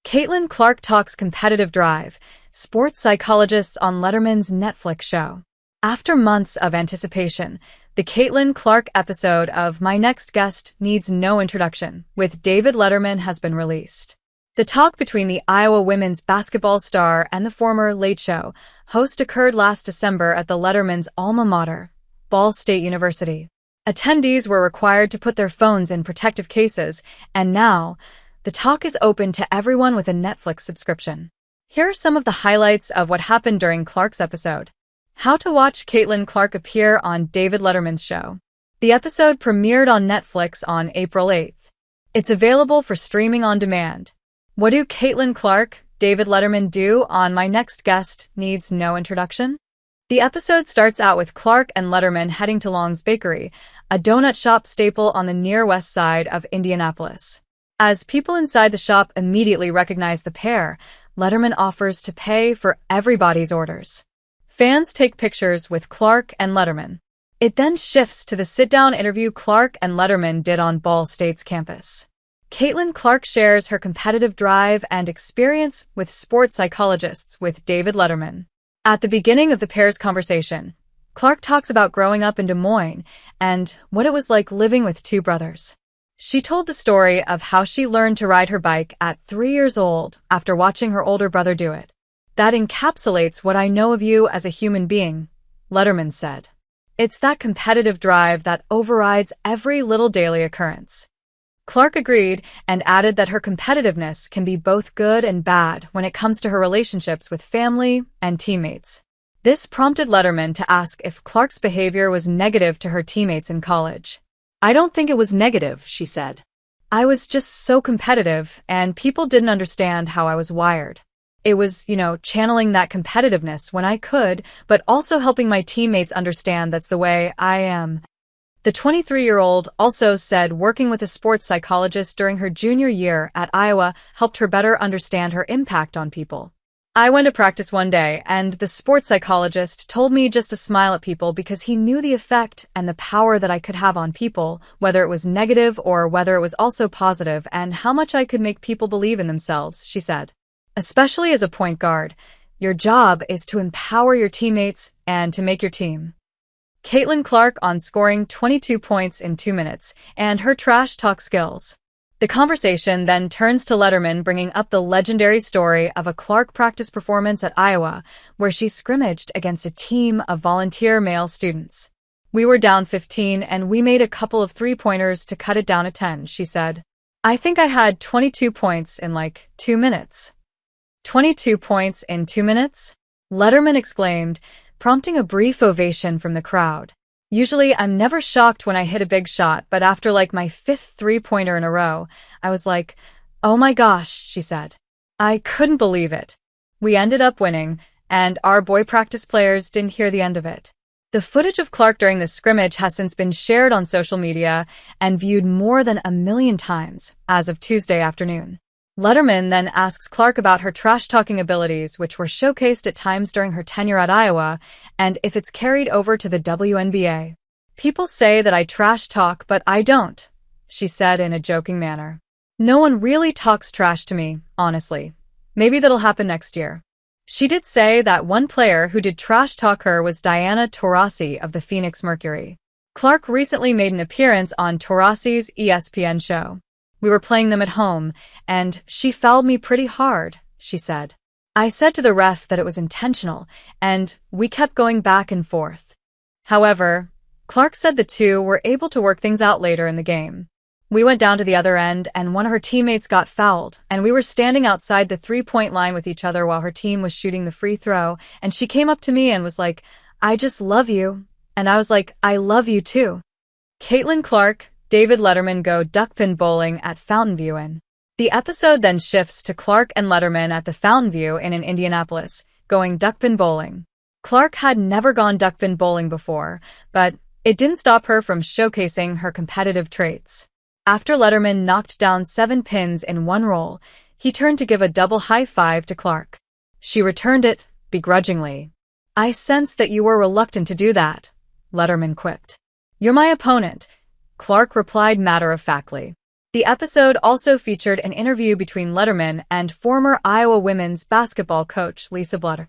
Caitlin Clark talks competitive drive, sports psychologists on Letterman's Netflix show. After months of anticipation, the Caitlin Clark episode of My Next Guest Needs No Introduction with David Letterman has been released. The talk between the Iowa women's basketball star and the former Late Show host occurred last December at the Letterman's alma mater, Ball State University. Attendees were required to put their phones in protective cases, and now, the talk is open to everyone with a Netflix subscription. Here are some of the highlights of what happened during Clark's episode. How to watch Caitlin Clark appear on David Letterman's show. The episode premiered on Netflix on April 8th. It's available for streaming on demand. What do Caitlin Clark, David Letterman do on My Next Guest Needs No Introduction? The episode starts out with Clark and Letterman heading to Long's Bakery, a donut shop staple on the near west side of Indianapolis. As people inside the shop immediately recognize the pair, Letterman offers to pay for everybody's orders. Fans take pictures with Clark and Letterman. It then shifts to the sit-down interview Clark and Letterman did on Ball State's campus. Caitlin Clark shares her competitive drive and experience with sports psychologists with David Letterman. At the beginning of the pair's conversation, Clark talks about growing up in Des Moines and what it was like living with two brothers. She told the story of how she learned to ride her bike at 3 years old after watching her older brother do it. That encapsulates what I know of you as a human being, Letterman said. It's that competitive drive that overrides every little daily occurrence. Clark agreed and added that her competitiveness can be both good and bad when it comes to her relationships with family and teammates. This prompted Letterman to ask if Clark's behavior was negative to her teammates in college. "I don't think it was negative," she said. "I was just so competitive, and people didn't understand how I was wired. It was, channeling that competitiveness when I could, but also helping my teammates understand that's the way I am." The 23-year-old also said working with a sports psychologist during her junior year at Iowa helped her better understand her impact on people. "I went to practice one day, and the sports psychologist told me just to smile at people because he knew the effect and the power that I could have on people, whether it was negative or whether it was also positive, and how much I could make people believe in themselves," she said. Especially as a point guard, your job is to empower your teammates and to make your team. Caitlin Clark on scoring 22 points in 2 minutes and her trash talk skills. The conversation then turns to Letterman bringing up the legendary story of a Clark practice performance at Iowa where she scrimmaged against a team of volunteer male students. "We were down 15 and we made a couple of three-pointers to cut it down to 10, she said. "I think I had 22 points in 2 minutes. 22 points in 2 minutes? Letterman exclaimed, prompting a brief ovation from the crowd. "Usually I'm never shocked when I hit a big shot, but after my 5th three-pointer in a row, I was like, oh my gosh," she said. "I couldn't believe it. We ended up winning, and our boy practice players didn't hear the end of it." The footage of Clark during the scrimmage has since been shared on social media and viewed more than 1 million times as of Tuesday afternoon. Letterman then asks Clark about her trash-talking abilities, which were showcased at times during her tenure at Iowa, and if it's carried over to the WNBA. "People say that I trash-talk, but I don't," she said in a joking manner. "No one really talks trash to me, honestly. Maybe that'll happen next year." She did say that one player who did trash-talk her was Diana Taurasi of the Phoenix Mercury. Clark recently made an appearance on Taurasi's ESPN show. "We were playing them at home, and she fouled me pretty hard," she said. "I said to the ref that it was intentional, and we kept going back and forth." However, Clark said the two were able to work things out later in the game. "We went down to the other end, and one of her teammates got fouled, and we were standing outside the three-point line with each other while her team was shooting the free throw, and she came up to me and was like, 'I just love you,' and I was like, 'I love you too.'" Caitlin Clark, David Letterman go duckpin bowling at Fountain View Inn. The episode then shifts to Clark and Letterman at the Fountain View Inn in Indianapolis, going duckpin bowling. Clark had never gone duckpin bowling before, but it didn't stop her from showcasing her competitive traits. After Letterman knocked down 7 pins in one roll, he turned to give a double high-five to Clark. She returned it, begrudgingly. "I sensed that you were reluctant to do that," Letterman quipped. "You're my opponent," Clark replied matter-of-factly. The episode also featured an interview between Letterman and former Iowa women's basketball coach Lisa Bluder.